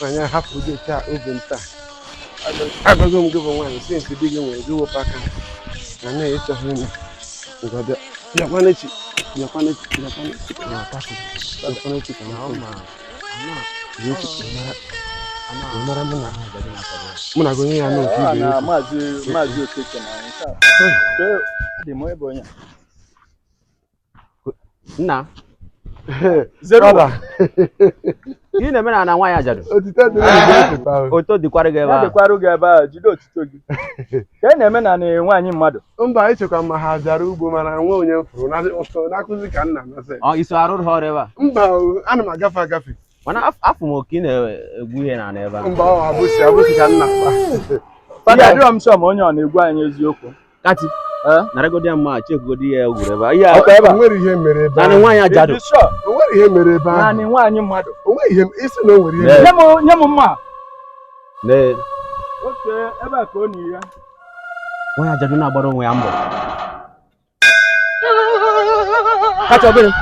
Manya hafu je cha ubinta. Abago mgibo mwana since bigi mwe zuwo paka. Na ne yeso hini. Ngode. Ya kwanichi. Ya kwanichi. Ya kwanichi. Na pasi. Ya kwanichi kama oma. Ama. Yesu mara. Mara muna. Muna go yin anu ki. Na mazi okeke na nka. Ke di mo ebonya. Nna. Zeruwa. Gị na-eme na nwa ya jadu. Otito dị n'ebe pa. Oto dịkwara gị ebe a. Dịkwara gị ebe a, jide otito gị. Ka na-eme na nwaanyị mmadụ. Mba, echekwa ma ha jara ugbo mana nwe onye mfuru na-akụzi ka nna na se. Ọ iso arụ ọrụ ebe a. Mba, ana m agafe. Mana afọ m oke na-egwu ihe na ebe a. Mba, ọ abụsị ka nna. Fada adịrọ m sọ ma onye ọ na-egwu anyị eziokwu. Kati. Naragodi amma chekugodi ya ugure ba. Ya nwere ihe mere ebe. Na nwaanyị ajadu. O nwere ihe mere ebe. Na nwaanyị mmadụ. O nwere ihe isi na o nwere ihe. Nye m mma. Le. Oke, ebe a ka ọ na ya. Nwaanyị ajadu na-agbara onwe ya mbọ. Kacha obere.